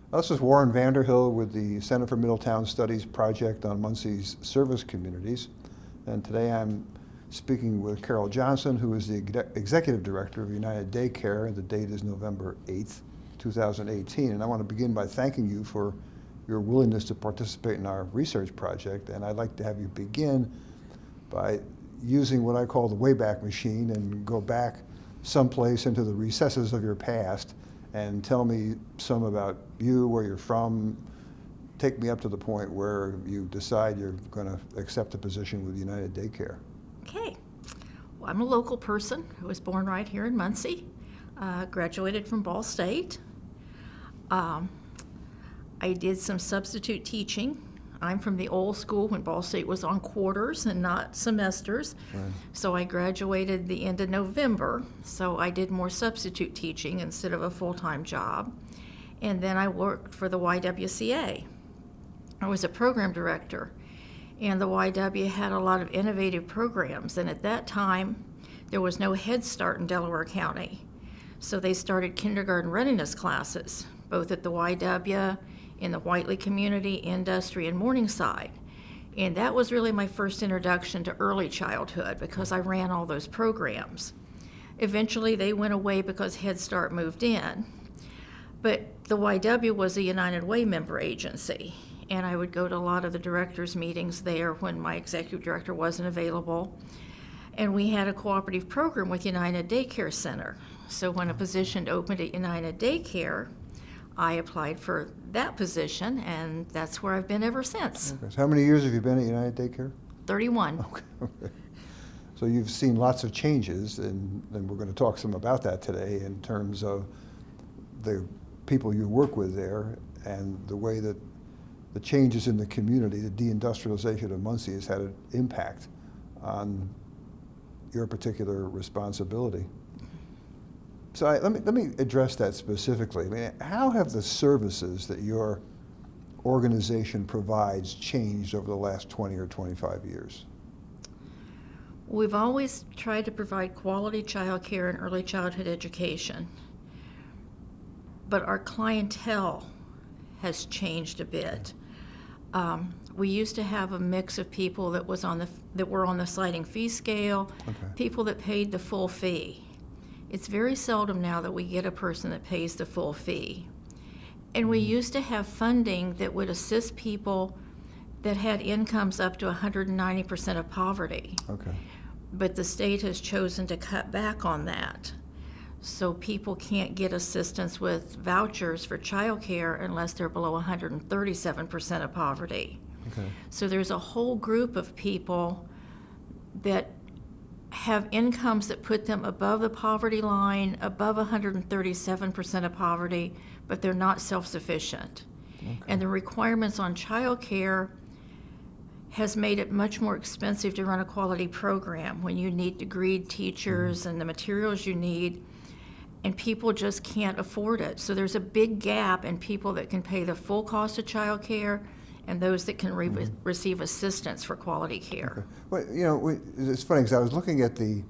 This is Warren Vanderhill with the Center for Middletown Studies project on Muncie's service communities. And today I'm speaking with Carol Johnson, who is the Executive Director of United Daycare. The date is November 8th, 2018. And I want to begin by thanking you for your willingness to participate in our research project. And I'd like to have you begin by using what I call the Wayback Machine and go back someplace into the recesses of your past and tell me some about you, where you're from. Take me up to the point where you decide you're going to accept a position with United Daycare. Okay. Well, I'm a local person who was born right here in Muncie, graduated from Ball State. I did some substitute teaching. I'm from the old school when Ball State was on quarters and not semesters. Right. So I graduated the end of November. So I did more substitute teaching instead of a full-time job. And then I worked for the YWCA. I was a program director. And the YW had a lot of innovative programs. And at that time, there was no Head Start in Delaware County. So they started kindergarten readiness classes, both at the YW, in the Whiteley community, Industry, and Morningside. And that was really my first introduction to early childhood because I ran all those programs. Eventually they went away because Head Start moved in. But the YW was a United Way member agency, and I would go to a lot of the directors' meetings there when my executive director wasn't available. And we had a cooperative program with United Daycare Center. So when a position opened at United Daycare, I applied for that position, and that's where I've been ever since. Okay. So how many years have you been at United Daycare? 31. Okay. So you've seen lots of changes, and we're going to talk some about that today in terms of the people you work with there and the way that the changes in the community, the deindustrialization of Muncie, has had an impact on your particular responsibility. So let me address that specifically. I mean, how have the services that your organization provides changed over the last 20 or 25 years? We've always tried to provide quality child care and early childhood education, but our clientele has changed a bit. We used to have a mix of people that were on the sliding fee scale, okay, people that paid the full fee. It's very seldom now that we get a person that pays the full fee. And we used to have funding that would assist people that had incomes up to 190% of poverty. Okay. But the state has chosen to cut back on that. So people can't get assistance with vouchers for child care unless they're below 137% of poverty. Okay. So there's a whole group of people that have incomes that put them above the poverty line, above 137% of poverty, but they're not self-sufficient. Okay. And the requirements on child care has made it much more expensive to run a quality program when you need degreed teachers and the materials you need, and people just can't afford it. So there's a big gap in people that can pay the full cost of child care and those that can receive assistance for quality care. Okay. Well, you know, it's funny because I was looking at the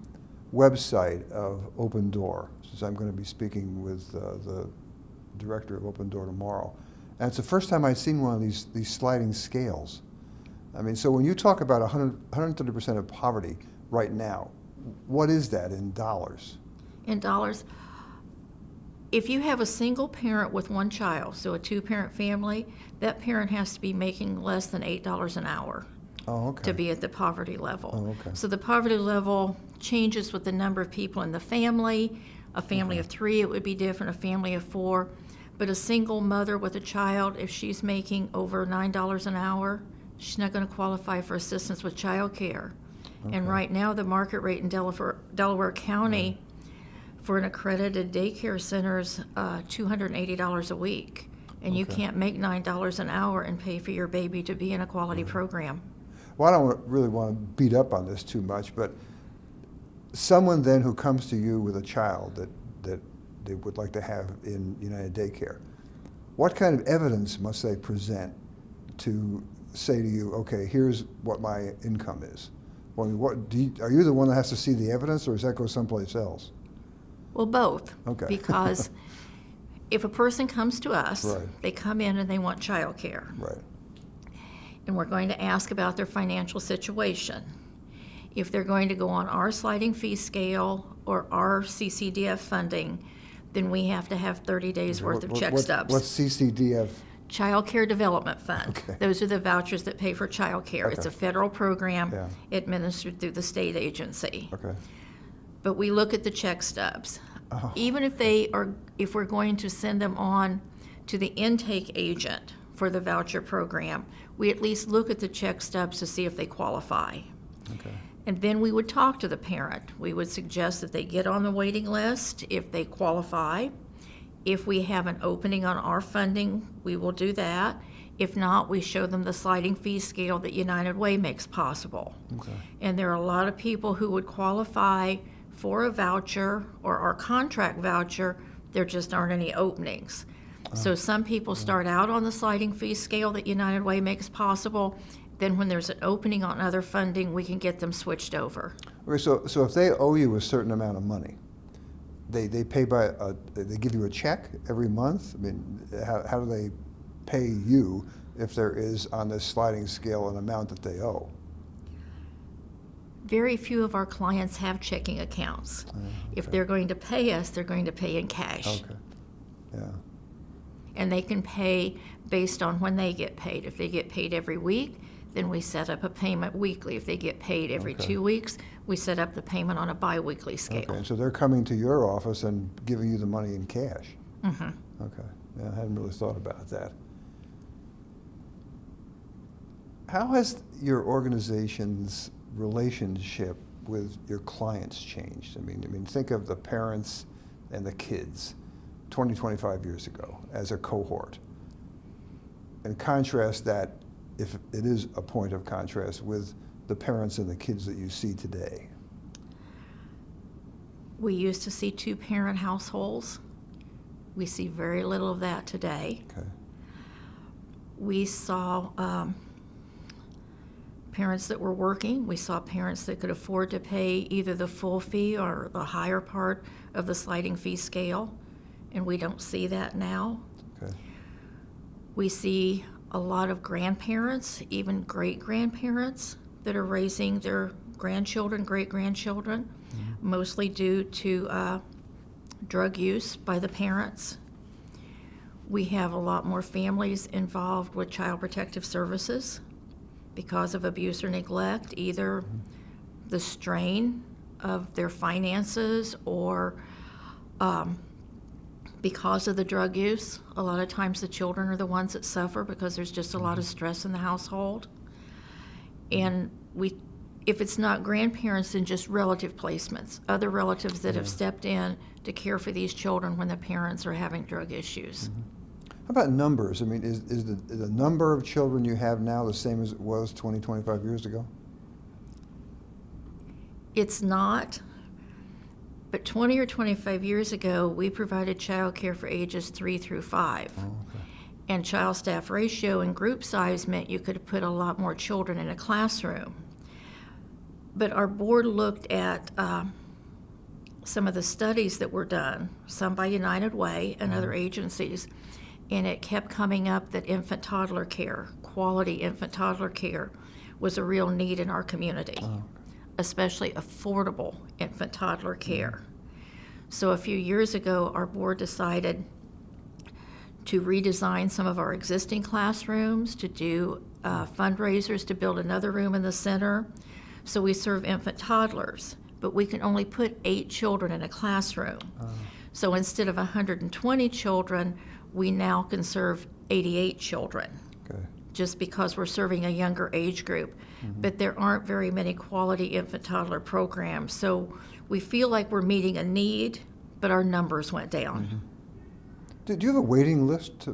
website of Open Door, since I'm going to be speaking with the director of Open Door tomorrow. And it's the first time I'd seen one of these sliding scales. I mean, so when you talk about 130% of poverty right now, what is that in dollars? In dollars, if you have a single parent with one child, so a two-parent family, that parent has to be making less than $8 an hour to be at the poverty level. Oh, okay. So the poverty level changes with the number of people in the family. A family of 3, it would be different, a family of 4. But a single mother with a child, if she's making over $9 an hour, she's not going to qualify for assistance with child care. Okay. And right now, the market rate in Delaware County for an accredited daycare center is $280 a week. And you can't make $9 an hour and pay for your baby to be in a quality program. Well, I don't really want to beat up on this too much, but someone then who comes to you with a child that they would like to have in United Daycare, what kind of evidence must they present to say to you, okay, here's what my income is? Well, are you the one that has to see the evidence, or does that go someplace else? Well, both. Okay. Because if a person comes to us, Right. they come in and they want childcare, Right. and we're going to ask about their financial situation. If they're going to go on our sliding fee scale or our CCDF funding, then we have to have 30 days worth of check stubs. What's CCDF? Child Care Development Fund. Okay. Those are the vouchers that pay for child care. It's Okay. a federal program Yeah. administered through the state agency. Okay. But we look at the check stubs. Oh. Even if if we're going to send them on to the intake agent for the voucher program, we at least look at the check stubs to see if they qualify. Okay. And then we would talk to the parent. We would suggest that they get on the waiting list if they qualify. If we have an opening on our funding, we will do that. If not, we show them the sliding fee scale that United Way makes possible. Okay. And there are a lot of people who would qualify for a voucher or our contract voucher. There just aren't any openings. So some people start out on the sliding fee scale that United Way makes possible. Then when there's an opening on other funding, we can get them switched over. Okay, so if they owe you a certain amount of money, they pay by, they give you a check every month? I mean, how do they pay you if there is on this sliding scale an amount that they owe? Very few of our clients have checking accounts. If they're going to pay us, they're going to pay in cash. Okay, yeah. And they can pay based on when they get paid. If they get paid every week, then we set up a payment weekly. If they get paid every Okay. 2 weeks, we set up the payment on a biweekly scale. Okay, so they're coming to your office and giving you the money in cash? Mhm. Okay, yeah, I hadn't really thought about that. How has your organization's relationship with your clients changed? I mean, think of the parents and the kids 20, 25 years ago as a cohort, and contrast that, if it is a point of contrast, with the parents and the kids that you see today. We used to see two-parent households. We see very little of that today. Okay. We saw parents that were working. We saw parents that could afford to pay either the full fee or the higher part of the sliding fee scale, and we don't see that now. Okay. We see a lot of grandparents, even great-grandparents, that are raising their grandchildren, great-grandchildren, mostly due to drug use by the parents. We have a lot more families involved with Child Protective Services because of abuse or neglect, either the strain of their finances or because of the drug use. A lot of times the children are the ones that suffer because there's just a lot of stress in the household. And if it's not grandparents, then just relative placements, other relatives that have stepped in to care for these children when the parents are having drug issues. How about numbers? I mean, is the number of children you have now the same as it was 20, 25 years ago? It's not, but 20 or 25 years ago, we provided child care for ages 3 through 5. Oh, okay. And child staff ratio and group size meant you could put a lot more children in a classroom. But our board looked at some of the studies that were done, some by United Way and other agencies, and it kept coming up that infant-toddler care, quality infant-toddler care, was a real need in our community, especially affordable infant-toddler care. So a few years ago, our board decided to redesign some of our existing classrooms, to do fundraisers to build another room in the center. So we serve infant toddlers, but we can only put 8 children in a classroom. So instead of 120 children, we now can serve 88 children, Okay. just because we're serving a younger age group. But there aren't very many quality infant toddler programs. So we feel like we're meeting a need, but our numbers went down. Do you have a waiting list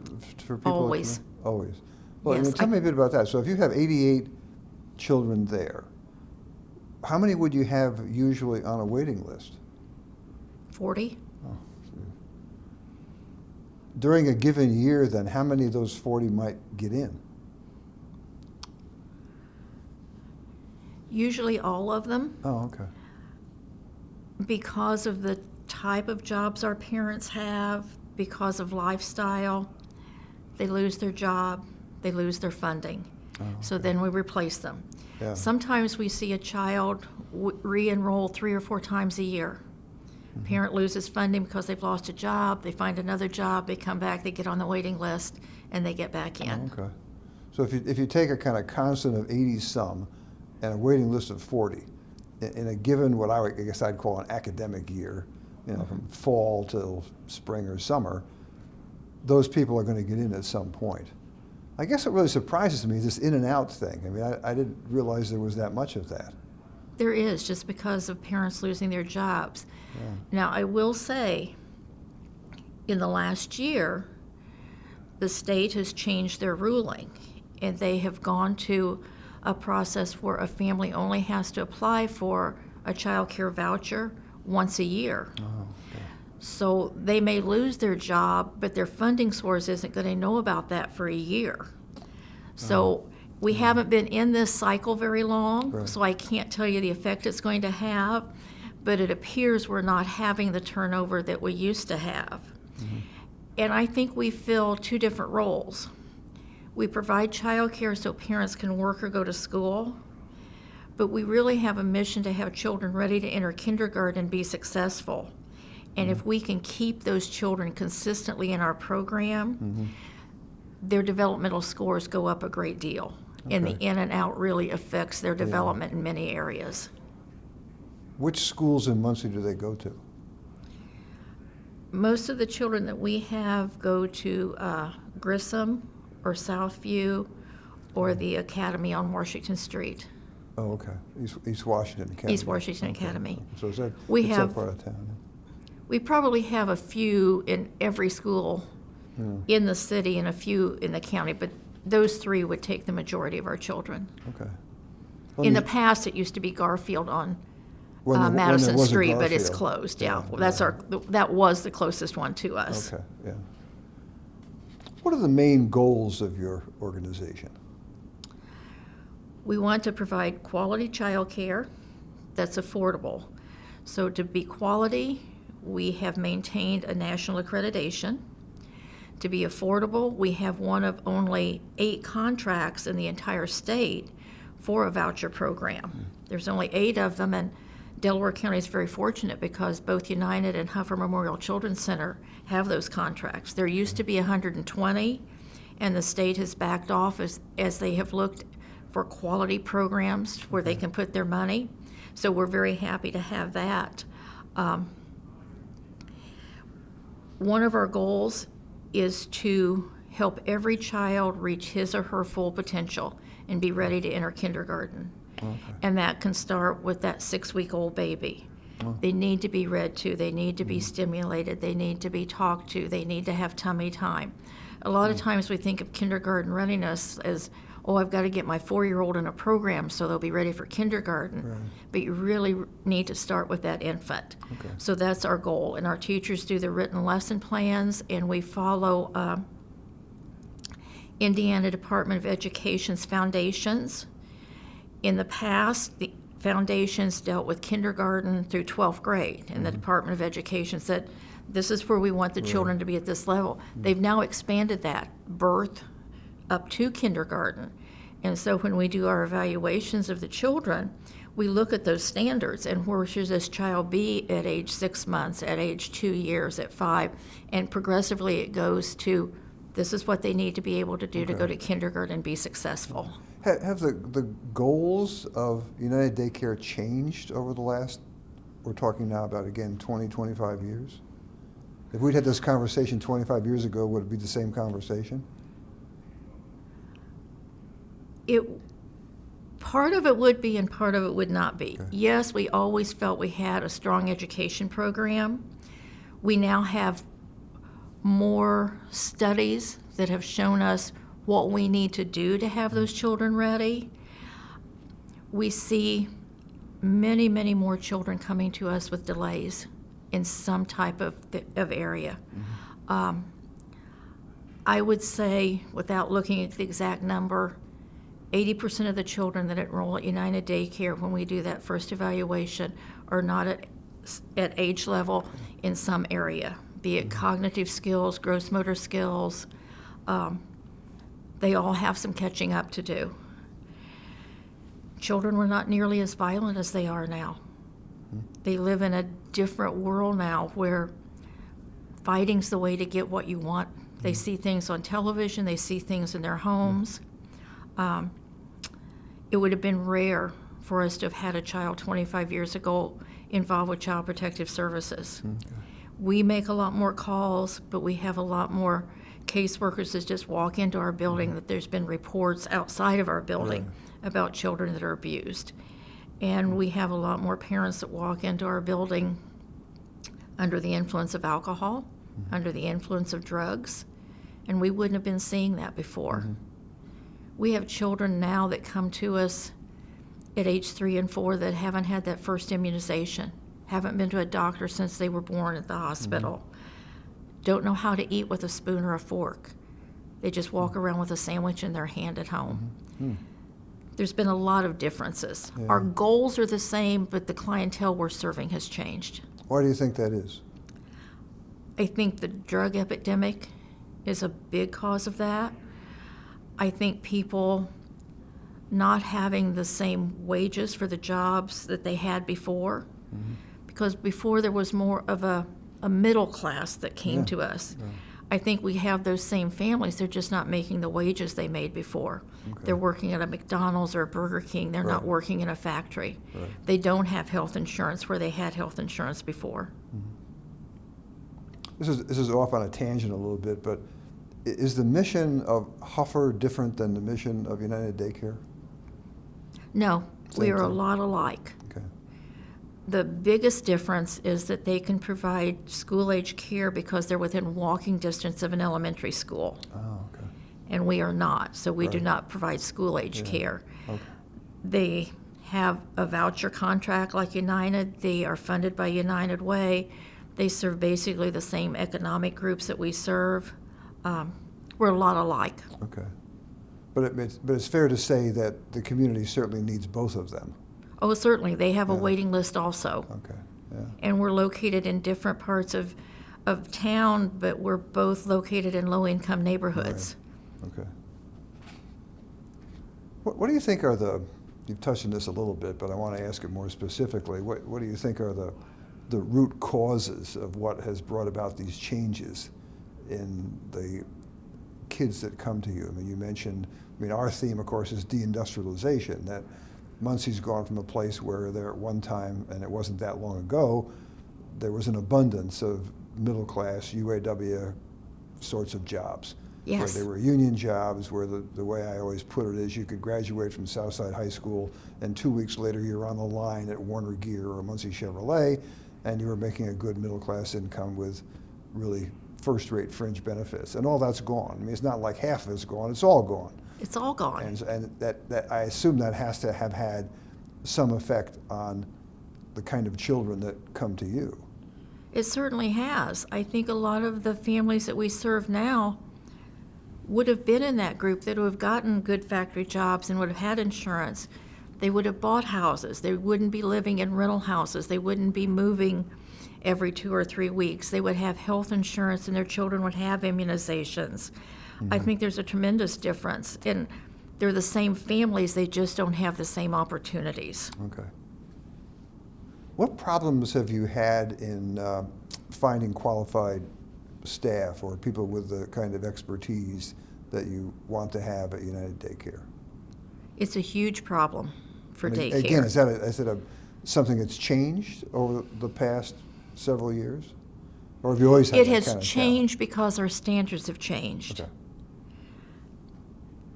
for people? Always. Always. Well, Yes, tell me a bit about that. So if you have 88 children there, how many would you have usually on a waiting list? 40? Oh, during a given year, then, how many of those 40 might get in? Usually all of them, Oh, okay. because of the type of jobs our parents have, because of lifestyle, they lose their job, they lose their funding. Oh, So okay. then we replace them. Yeah. Sometimes we see a child re-enroll 3 or 4 times a year. Mm-hmm. Parent loses funding because they've lost a job, they find another job, they come back, they get on the waiting list, and they get back in. Oh, okay. So if you take a kind of constant of 80 some and a waiting list of 40, in a given what I guess I'd call an academic year, from fall till spring or summer, those people are going to get in at some point. I guess what really surprises me is this in and out thing. I mean, I didn't realize there was that much of that. There is, just because of parents losing their jobs. Yeah. Now, I will say, in the last year, the state has changed their ruling, and they have gone to a process where a family only has to apply for a child care voucher once a year. Oh, okay. So they may lose their job, but their funding source isn't going to know about that for a year. So we haven't been in this cycle very long, Right. so I can't tell you the effect it's going to have, but it appears we're not having the turnover that we used to have. Mm-hmm. And I think we fill 2 different roles. We provide childcare so parents can work or go to school, but we really have a mission to have children ready to enter kindergarten and be successful. And if we can keep those children consistently in our program, their developmental scores go up a great deal. And the Okay. in and out really affects their development in many areas. Which schools in Muncie do they go to? Most of the children that we have go to Grissom or Southview or the Academy on Washington Street. Oh, okay. East Washington Academy. East Washington Okay. Academy. So is that, We it's have- that part of town? We probably have a few in every school Yeah. in the city and a few in the county, but those 3 would take the majority of our children. Okay. In the past, it used to be Garfield on When there Madison was a Street, but it's Garfield. closed, yeah. Yeah, That's yeah. that was the closest one to us. Okay, yeah. What are the main goals of your organization? We want to provide quality childcare that's affordable. So to be quality, we have maintained a national accreditation. To be affordable, we have one of only 8 contracts in the entire state for a voucher program. There's only 8 of them, and Delaware County is very fortunate because both United and Huffer Memorial Children's Center have those contracts. There used to be 120, and the state has backed off as they have looked for quality programs where they can put their money. So we're very happy to have that. One of our goals is to help every child reach his or her full potential and be ready to enter kindergarten. Okay. And that can start with that 6-week-old baby. They need to be read to, they need to be stimulated, they need to be talked to, they need to have tummy time. A lot of times we think of kindergarten readiness as, oh, I've got to get my 4-year-old in a program so they'll be ready for kindergarten. Right. But you really need to start with that infant. Okay. So that's our goal. And our teachers do the written lesson plans, and we follow Indiana Department of Education's foundations. In the past, the foundations dealt with kindergarten through 12th grade, and the Department of Education said, this is where we want the children to be at this level. They've now expanded that, birth up to kindergarten. And so when we do our evaluations of the children, we look at those standards and where should this child be at age 6 months, at age 2 years, at 5, and progressively it goes to this is what they need to be able to do to go to kindergarten and be successful. Have the goals of United Daycare changed over the last, we're talking now about, again, 20, 25 years? If we'd had this conversation 25 years ago, would it be the same conversation? Part of it would be and part of it would not be. Okay. Yes, we always felt we had a strong education program. We now have more studies that have shown us what we need to do to have those children ready. We see many, many more children coming to us with delays in some type of area. I would say, without looking at the exact number, 80% of the children that enroll at United Daycare when we do that first evaluation are not at age level in some area. be it cognitive skills, gross motor skills. They all have some catching up to do. Children were not nearly as violent as they are now. They live in a different world now where fighting's the way to get what you want. They see things on television, they see things in their homes. It would have been rare for us to have had a child 25 years ago involved with Child Protective Services. Okay. We make a lot more calls, but we have a lot more caseworkers that just walk into our building that there's been reports outside of our building about children that are abused. And we have a lot more parents that walk into our building under the influence of alcohol, under the influence of drugs, and we wouldn't have been seeing that before. We have children now that come to us at age 3 and 4 that haven't had that first immunization, haven't been to a doctor since they were born at the hospital, don't know how to eat with a spoon or a fork. They just walk around with a sandwich in their hand at home. There's been a lot of differences. Our goals are the same, but the clientele we're serving has changed. Why do you think that is? I think the drug epidemic is a big cause of that. I think people not having the same wages for the jobs that they had before, because before there was more of a middle class that came to us. I think we have those same families, they're just not making the wages they made before. They're working at a McDonald's or a Burger King, they're not working in a factory. They don't have health insurance where they had health insurance before. This is off on a tangent a little bit, but is the mission of Huffer different than the mission of United Daycare? No, we Same are a thing. lot alike. Okay. The biggest difference is that they can provide school-age care because they're within walking distance of an elementary school, Oh, okay. and we are not, so we do Right. not provide school-age Yeah. care. Okay. They have a voucher contract like United. They are funded by United Way. They serve basically the same economic groups that we serve. We're a lot alike. Okay. But it's fair to say that the community certainly needs both of them. Oh, certainly, they have a Yeah. waiting list also. Okay. Yeah. And we're located in different parts of town, but we're both located in low-income neighborhoods. Okay. What do you think are you've touched on this a little bit, but I want to ask it more specifically. What do you think are the root causes of what has brought about these changes in the kids that come to you? I mean, you mentioned, our theme, of course, is deindustrialization, that Muncie's gone from a place where there at one time, and it wasn't that long ago, there was an abundance of middle-class UAW sorts of jobs. Yes. Where they were union jobs, where the way I always put it is you could graduate from Southside High School and 2 weeks later you're on the line at Warner Gear or Muncie Chevrolet and you were making a good middle-class income with really first-rate fringe benefits. And all that's gone. I mean, it's not like half of it's gone, it's all gone. It's all gone. And that I assume that has to have had some effect on the kind of children that come to you. It certainly has. I think a lot of the families that we serve now would have been in that group that would have gotten good factory jobs and would have had insurance. They would have bought houses. They wouldn't be living in rental houses. They wouldn't be moving every 2 or 3 weeks. They would have health insurance and their children would have immunizations. I think there's a tremendous difference. And they're the same families, they just don't have the same opportunities. Okay. What problems have you had in finding qualified staff or people with the kind of expertise that you want to have at United Daycare? It's a huge problem for daycare. Again, is it something that's changed over the past several years? Or have you always had It that has kind of changed because our standards have changed. Okay.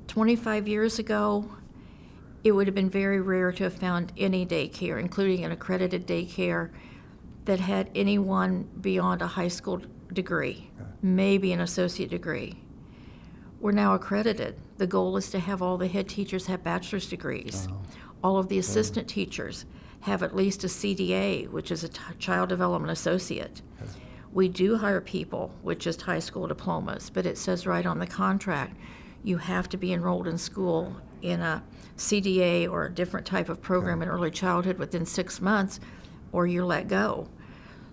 25 years ago, it would have been very rare to have found any daycare, including an accredited daycare, that had anyone beyond a high school degree, maybe an associate degree. We're now accredited. The goal is to have all the head teachers have bachelor's degrees. All of the assistant teachers have at least a CDA, which is a child development associate. We do hire people with just high school diplomas, but it says right on the contract, you have to be enrolled in school in a CDA or a different type of program in early childhood within 6 months, or you're let go.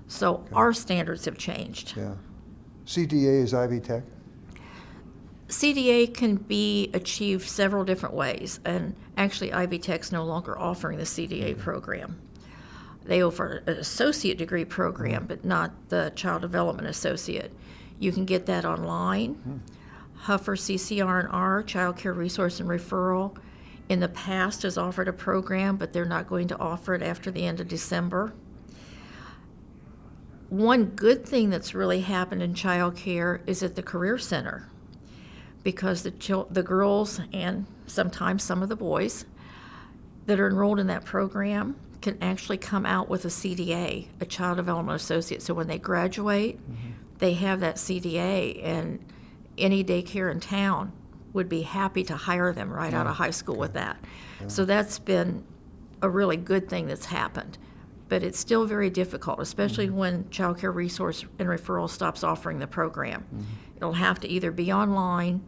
So our standards have changed. Yeah. CDA is Ivy Tech? CDA can be achieved several different ways, and actually Ivy Tech's no longer offering the CDA program. They offer an associate degree program, but not the Child Development Associate. You can get that online. Huffer CCR&R, Child Care Resource and Referral, in the past has offered a program, but they're not going to offer it after the end of December. One good thing that's really happened in child care is at the Career Center, because the girls and sometimes some of the boys that are enrolled in that program can actually come out with a CDA, a Child Development Associate. So when they graduate, they have that CDA, and any daycare in town would be happy to hire them right out of high school with that. So that's been a really good thing that's happened. But it's still very difficult, especially when Child Care Resource and Referral stops offering the program. It'll have to either be online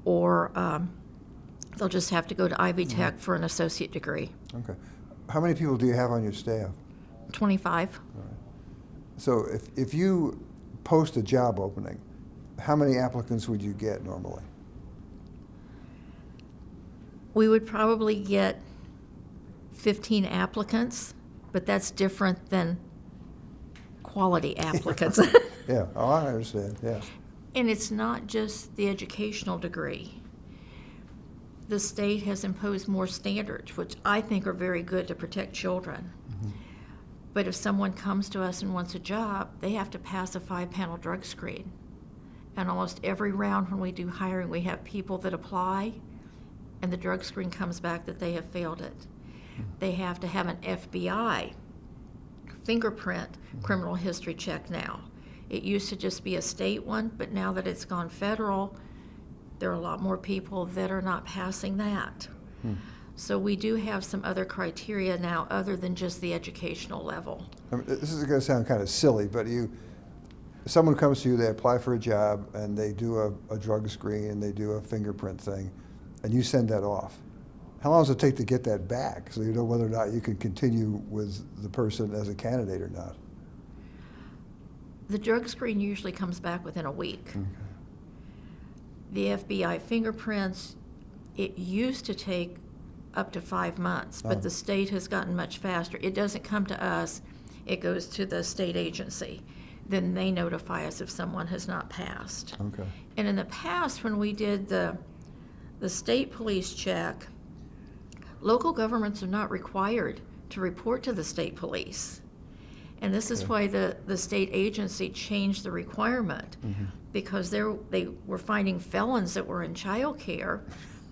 or they'll just have to go to Ivy Tech for an associate degree. Okay. How many people do you have on your staff? 25. All right. So if you post a job opening, how many applicants would you get normally? We would probably get 15 applicants, but that's different than quality applicants. Yeah, oh, I understand, yeah. And it's not just the educational degree. The state has imposed more standards, which I think are very good to protect children. But if someone comes to us and wants a job, they have to pass a 5-panel drug screen. And almost every round when we do hiring, we have people that apply, and the drug screen comes back that they have failed it. They have to have an FBI fingerprint criminal history check now. It used to just be a state one, but now that it's gone federal, there are a lot more people that are not passing that. So we do have some other criteria now other than just the educational level. I mean, this is going to sound kind of silly, but someone comes to you, they apply for a job, and they do a drug screen, and they do a fingerprint thing, and you send that off. How long does it take to get that back so you know whether or not you can continue with the person as a candidate or not? The drug screen usually comes back within a week. Okay. The FBI fingerprints, it used to take up to 5 months, but the state has gotten much faster. It doesn't come to us, it goes to the state agency. Then they notify us if someone has not passed. Okay. And in the past, when we did the state police check, local governments are not required to report to the state police. And this is why the state agency changed the requirement, because they were finding felons that were in child care,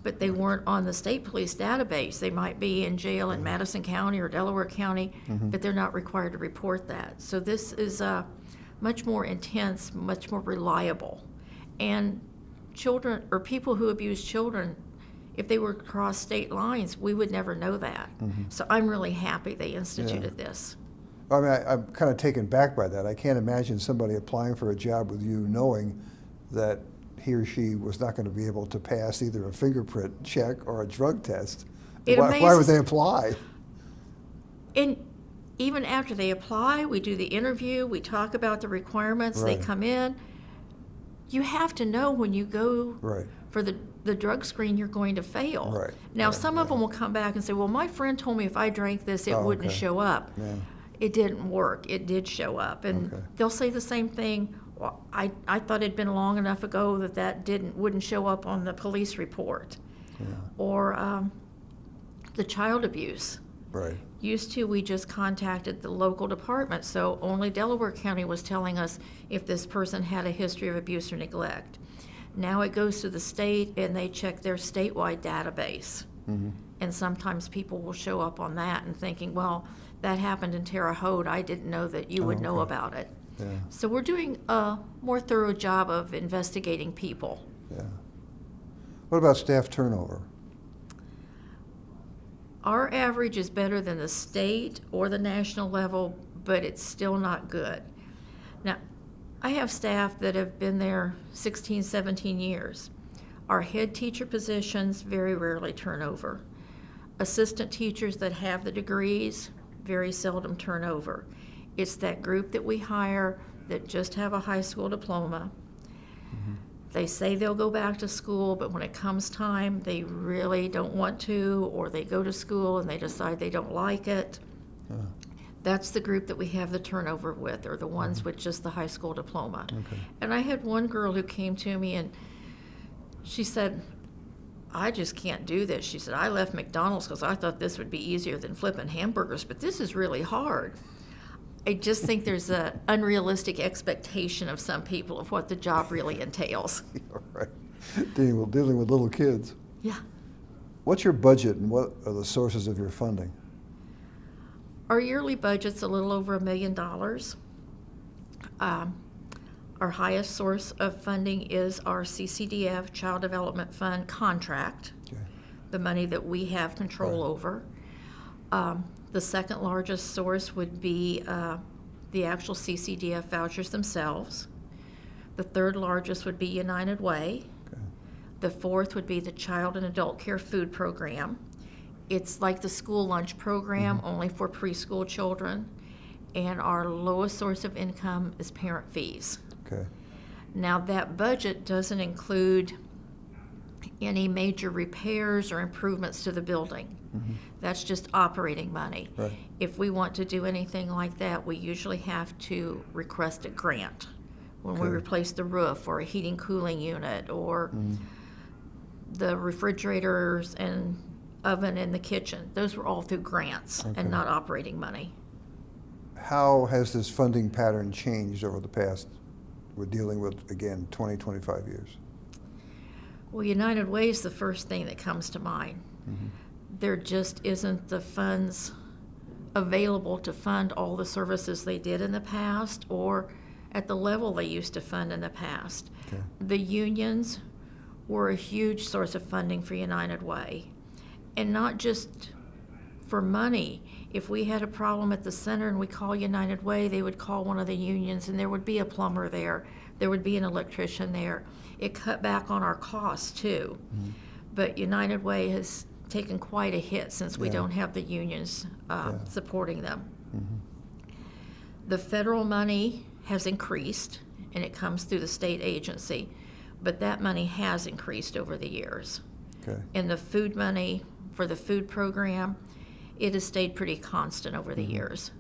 but they weren't on the state police database. They might be in jail in Madison County or Delaware County, but they're not required to report that. So this is much more intense, much more reliable. And children, or people who abuse children, if they were across state lines, we would never know that. So I'm really happy they instituted this. I mean, I'm kind of taken back by that. I can't imagine somebody applying for a job with you knowing that he or she was not going to be able to pass either a fingerprint check or a drug test. Why would they apply? And even after they apply, we do the interview, we talk about the requirements, they come in. You have to know when you go for the drug screen, you're going to fail. Now, some of them will come back and say, well, my friend told me if I drank this, it wouldn't show up. It didn't work. It did show up. And they'll say the same thing. Well, I thought it'd been long enough ago that wouldn't show up on the police report. Or the child abuse. Used to, we just contacted the local department, so only Delaware County was telling us if this person had a history of abuse or neglect. Now it goes to the state, and they check their statewide database. And sometimes people will show up on that and thinking, well, that happened in Terre Haute. I didn't know that you would know about it. So we're doing a more thorough job of investigating people. What about staff turnover? Our average is better than the state or the national level, but it's still not good. Now, I have staff that have been there 16, 17 years. Our head teacher positions very rarely turn over. Assistant teachers that have the degrees very seldom turn over. It's that group that we hire that just have a high school diploma. They say they'll go back to school, but when it comes time, they really don't want to, or they go to school and they decide they don't like it. That's the group that we have the turnover with, or the ones with just the high school diploma. Okay. And I had one girl who came to me and she said, I just can't do this. She said, I left McDonald's because I thought this would be easier than flipping hamburgers, but this is really hard. I just think there's an unrealistic expectation of some people of what the job really entails. All right. Dealing with little kids. Yeah. What's your budget and what are the sources of your funding? Our yearly budget's a little over $1 million. Our highest source of funding is our CCDF, Child Development Fund contract, Okay. the money that we have control over. The second largest source would be the actual CCDF vouchers themselves. The third largest would be United Way. Okay. The fourth would be the Child and Adult Care Food Program. It's like the school lunch program, only for preschool children. And our lowest source of income is parent fees. Okay. Now, that budget doesn't include any major repairs or improvements to the building. That's just operating money. Right. If we want to do anything like that, we usually have to request a grant. When we Okay. replace the roof or a heating cooling unit or the refrigerators and oven in the kitchen, those were all through grants Okay. and not operating money. How has this funding pattern changed over the past, we're dealing with, again, 20, 25 years? Well, United Way is the first thing that comes to mind. There just isn't the funds available to fund all the services they did in the past or at the level they used to fund in the past. Okay. The unions were a huge source of funding for United Way, and not just for money. If we had a problem at the center and we call United Way, they would call one of the unions and there would be a plumber there, there would be an electrician there. It cut back on our costs too. But United Way has taken quite a hit since we Yeah. don't have the unions supporting them. Mm-hmm. The federal money has increased, and it comes through the state agency, but that money has increased over the years. Okay. And the food money for the food program, it has stayed pretty constant over the years.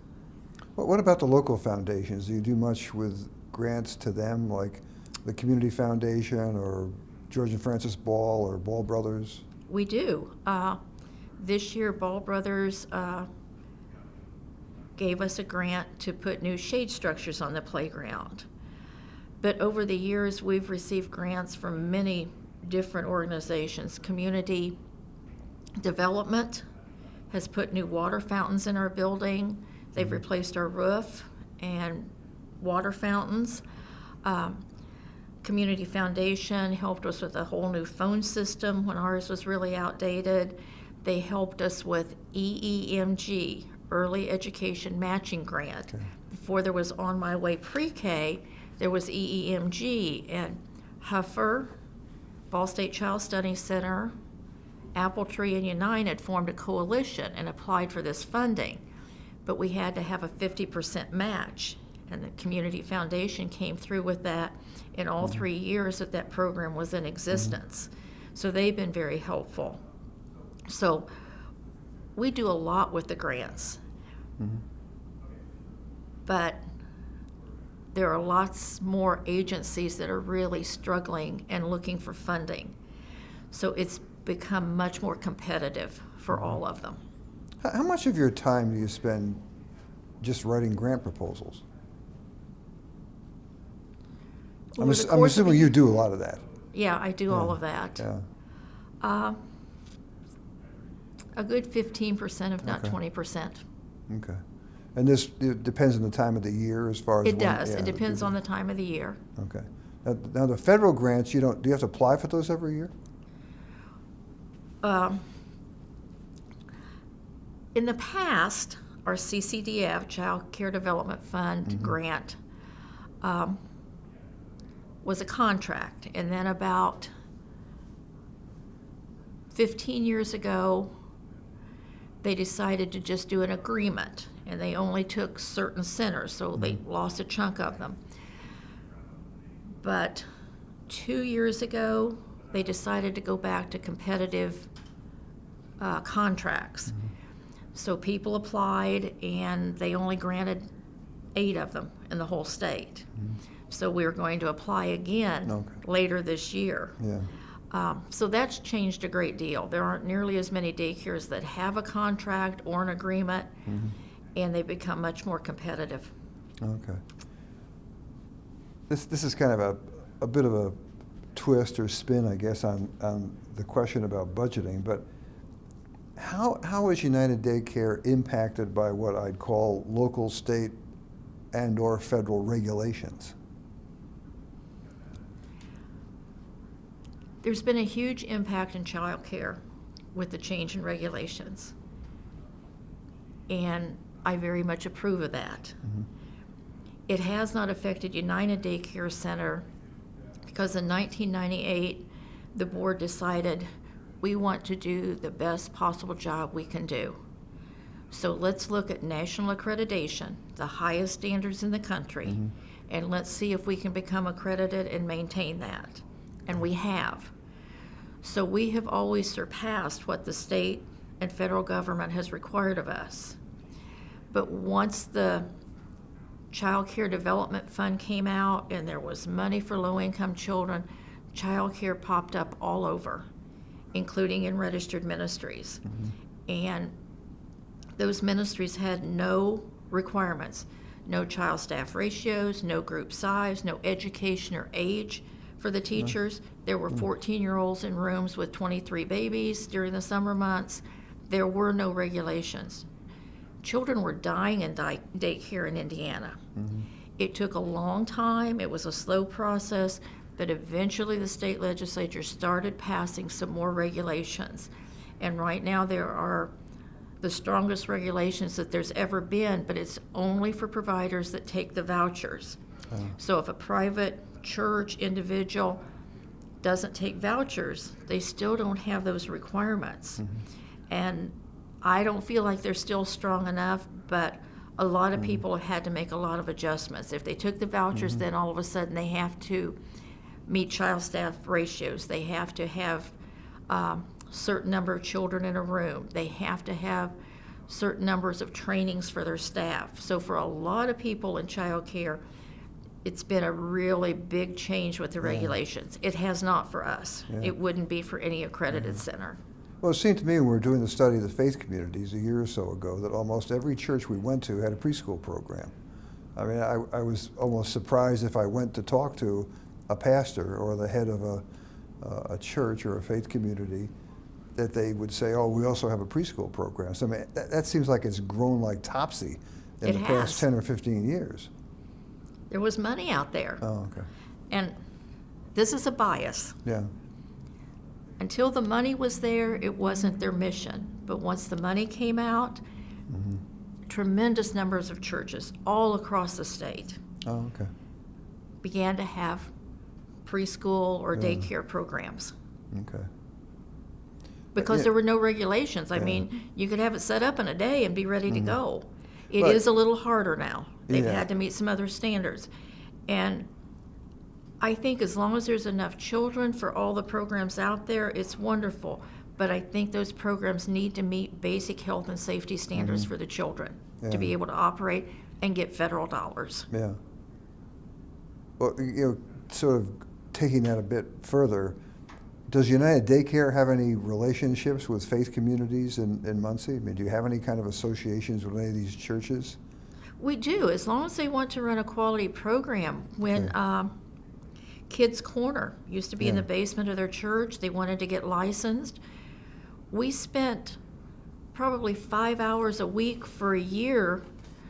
What about the local foundations? Do you do much with grants to them, like the Community Foundation or George and Francis Ball or Ball Brothers? We do. This year, Ball Brothers gave us a grant to put new shade structures on the playground. But over the years, we've received grants from many different organizations. Community Development has put new water fountains in our building. They've replaced our roof and water fountains. Community Foundation helped us with a whole new phone system when ours was really outdated. They helped us with EEMG, Early Education Matching Grant. Okay. Before there was On My Way Pre-K, there was EEMG, and Huffer, Ball State Child Study Center, Appletree, and United formed a coalition and applied for this funding. But we had to have a 50% match, and the Community Foundation came through with that in all 3 years that that program was in existence. So they've been very helpful. So we do a lot with the grants, but there are lots more agencies that are really struggling and looking for funding. So it's become much more competitive for all of them. How much of your time do you spend just writing grant proposals? I'm assuming you do a lot of that. Yeah, I do all of that. Yeah. A good 15%, if not Okay. 20%. Okay. And this it depends on the time of the year as far as It does. yeah, It depends on the time of the year. Okay. Now the federal grants, do you have to apply for those every year? In the past, our CCDF, Child Care Development Fund grant, was a contract. And then about 15 years ago, they decided to just do an agreement. And they only took certain centers, so they lost a chunk of them. But 2 years ago, they decided to go back to competitive contracts. So people applied, and they only granted 8 of them in the whole state. So we're going to apply again later this year. So that's changed a great deal. There aren't nearly as many daycares that have a contract or an agreement, and they become much more competitive. Okay. This is kind of a bit of a twist or spin, I guess, on the question about budgeting, but how is United Daycare impacted by what I'd call local, state, and or federal regulations? There's been a huge impact in child care with the change in regulations, and I very much approve of that. It has not affected United Daycare Center because in 1998, the board decided we want to do the best possible job we can do. So let's look at national accreditation, the highest standards in the country, and let's see if we can become accredited and maintain that. And we have. So we have always surpassed what the state and federal government has required of us. But once the Child Care Development Fund came out and there was money for low-income children, child care popped up all over, including in registered ministries. And those ministries had no requirements, no child staff ratios, no group size, no education or age for the teachers. There were 14-year-olds in rooms with 23 babies during the summer months. There were no regulations. Children were dying in daycare in Indiana. It took a long time. It was a slow process, but eventually the state legislature started passing some more regulations. And right now there are the strongest regulations that there's ever been, but it's only for providers that take the vouchers. So if a private church individual doesn't take vouchers, they still don't have those requirements. And I don't feel like they're still strong enough, but a lot of people have had to make a lot of adjustments. If they took the vouchers, then all of a sudden they have to meet child staff ratios. They have to have certain number of children in a room. They have to have certain numbers of trainings for their staff. So for a lot of people in child care, it's been a really big change with the regulations. It has not for us. It wouldn't be for any accredited center. Well, it seemed to me when we were doing the study of the faith communities a year or so ago that almost every church we went to had a preschool program. I mean, I was almost surprised if I went to talk to a pastor or the head of a church or a faith community that they would say, oh, we also have a preschool program. So I mean, that seems like it's grown like topsy in the past 10 or 15 years. There was money out there. Oh, okay. And this is a bias. Yeah. Until the money was there, it wasn't their mission. But once the money came out, tremendous numbers of churches all across the state began to have preschool or daycare programs. Okay. Because there were no regulations. I mean, you could have it set up in a day and be ready to go. It is a little harder now. They've had to meet some other standards. And I think as long as there's enough children for all the programs out there, it's wonderful. But I think those programs need to meet basic health and safety standards for the children to be able to operate and get federal dollars. Yeah. Well, you know, sort of taking that a bit further, does United Daycare have any relationships with faith communities in Muncie? I mean, do you have any kind of associations with any of these churches? We do, as long as they want to run a quality program. When Kids Corner used to be in the basement of their church, they wanted to get licensed. We spent probably 5 hours a week for a year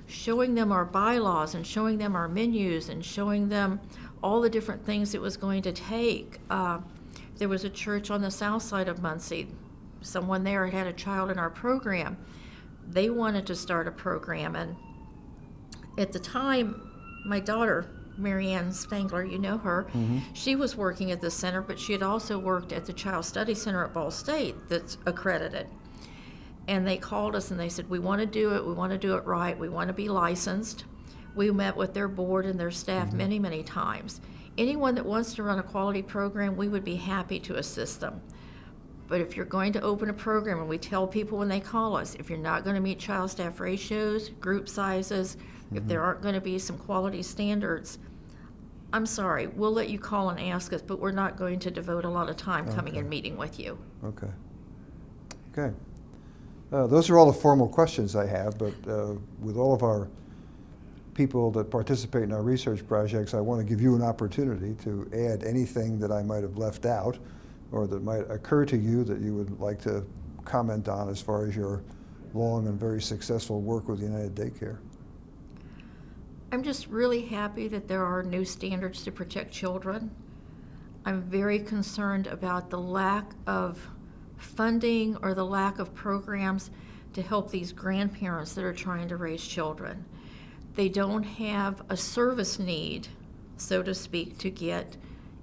showing them our bylaws and showing them our menus and showing them all the different things it was going to take. There was a church on the south side of Muncie. Someone there had a child in our program. They wanted to start a program, and at the time, my daughter, Marianne Spangler, you know her, she was working at the center, but she had also worked at the Child Study Center at Ball State that's accredited. And they called us and they said, we want to do it right, we want to be licensed. We met with their board and their staff many, many times. anyone that wants to run a quality program, we would be happy to assist them. But if you're going to open a program, and we tell people when they call us, if you're not going to meet child staff ratios, group sizes, if there aren't going to be some quality standards, I'm sorry, we'll let you call and ask us, but we're not going to devote a lot of time coming and meeting with you. Okay. Okay. Those are all the formal questions I have, but with all of our people that participate in our research projects, I want to give you an opportunity to add anything that I might have left out or that might occur to you that you would like to comment on as far as your long and very successful work with United Daycare. I'm just really happy that there are new standards to protect children. I'm very concerned about the lack of funding or the lack of programs to help these grandparents that are trying to raise children. They don't have a service need, so to speak, to get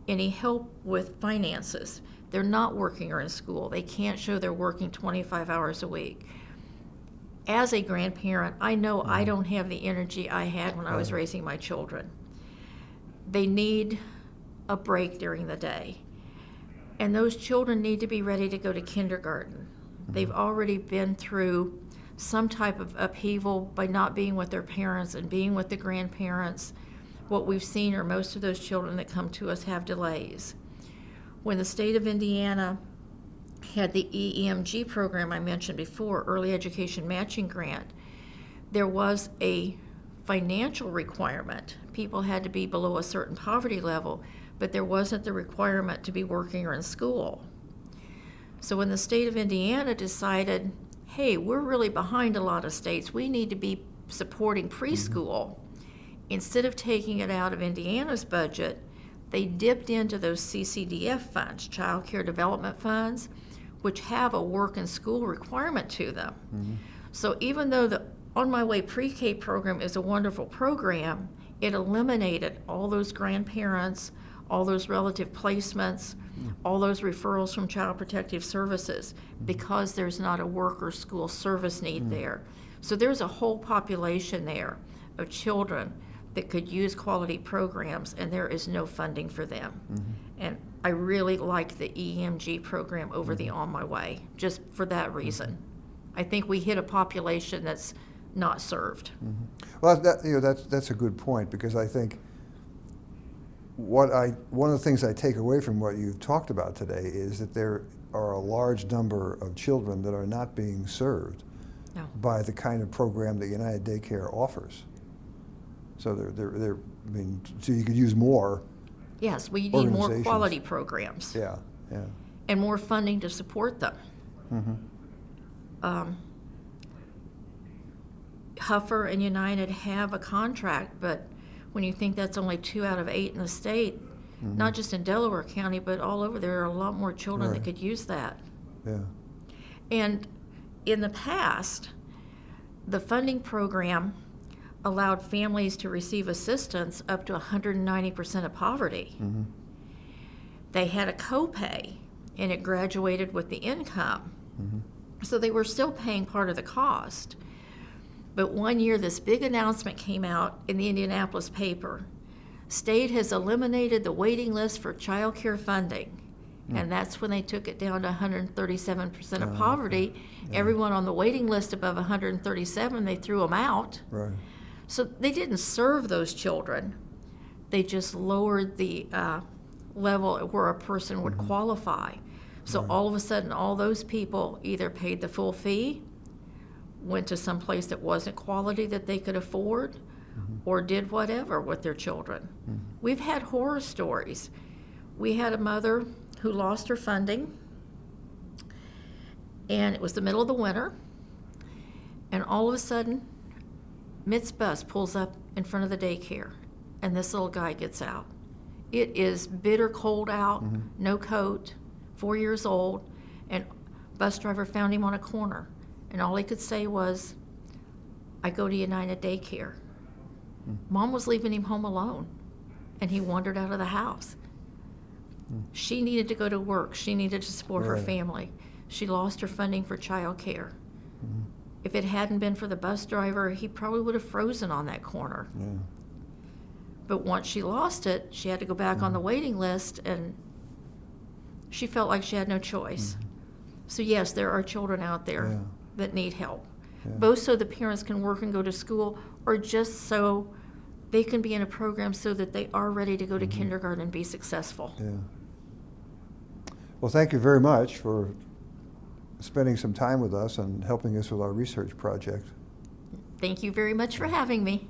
any help with finances. They're not working or in school. They can't show they're working 25 hours a week. As a grandparent, I know I don't have the energy I had when I was raising my children. They need a break during the day. And those children need to be ready to go to kindergarten. They've already been through some type of upheaval by not being with their parents and being with the grandparents. What we've seen are most of those children that come to us have delays. When the state of Indiana had the EEMG program I mentioned before, Early Education Matching Grant, there was a financial requirement. People had to be below a certain poverty level, but there wasn't the requirement to be working or in school. So when the state of Indiana decided, hey, we're really behind a lot of states, we need to be supporting preschool, instead of taking it out of Indiana's budget, they dipped into those CCDF funds, Child Care Development Funds, which have a work and school requirement to them. So even though the On My Way Pre-K program is a wonderful program, it eliminated all those grandparents, all those relative placements, all those referrals from Child Protective Services, because there's not a work or school service need there. So there's a whole population there of children that could use quality programs, and there is no funding for them. And I really like the EMG program over the On My Way, just for that reason. I think we hit a population that's not served. Well, that's a good point, because I think one of the things I take away from what you've talked about today is that there are a large number of children that are not being served by the kind of program that United Daycare offers. So I mean, so you could use more. Yes, we need more quality programs. Yeah. And more funding to support them. Huffer and United have a contract, but when you think that's only 2 out of 8 in the state, not just in Delaware County, but all over, there are a lot more children that could use that. Yeah. And in the past, the funding program allowed families to receive assistance up to 190% of poverty. They had a copay, and it graduated with the income. So they were still paying part of the cost. But one year, this big announcement came out in the Indianapolis paper. State has eliminated the waiting list for child care funding. And that's when they took it down to 137% of poverty. Everyone on the waiting list above 137, they threw them out. Right. So they didn't serve those children. They just lowered the level where a person would qualify. So all of a sudden, all those people either paid the full fee, went to some place that wasn't quality that they could afford, or did whatever with their children. We've had horror stories. We had a mother who lost her funding, and it was the middle of the winter, and all of a sudden, Mitt's bus pulls up in front of the daycare, and this little guy gets out. It is bitter cold out, no coat, 4 years old, and bus driver found him on a corner, and all he could say was, I go to United Daycare. Mom was leaving him home alone, and he wandered out of the house. She needed to go to work. She needed to support her family. She lost her funding for child care. If it hadn't been for the bus driver, he probably would have frozen on that corner. But once she lost it, she had to go back on the waiting list, and she felt like she had no choice. So yes, there are children out there Yeah. that need help, Yeah. both so the parents can work and go to school, or just so they can be in a program so that they are ready to go to kindergarten and be successful. Yeah. Well, thank you very much for spending some time with us and helping us with our research project. Thank you very much for having me.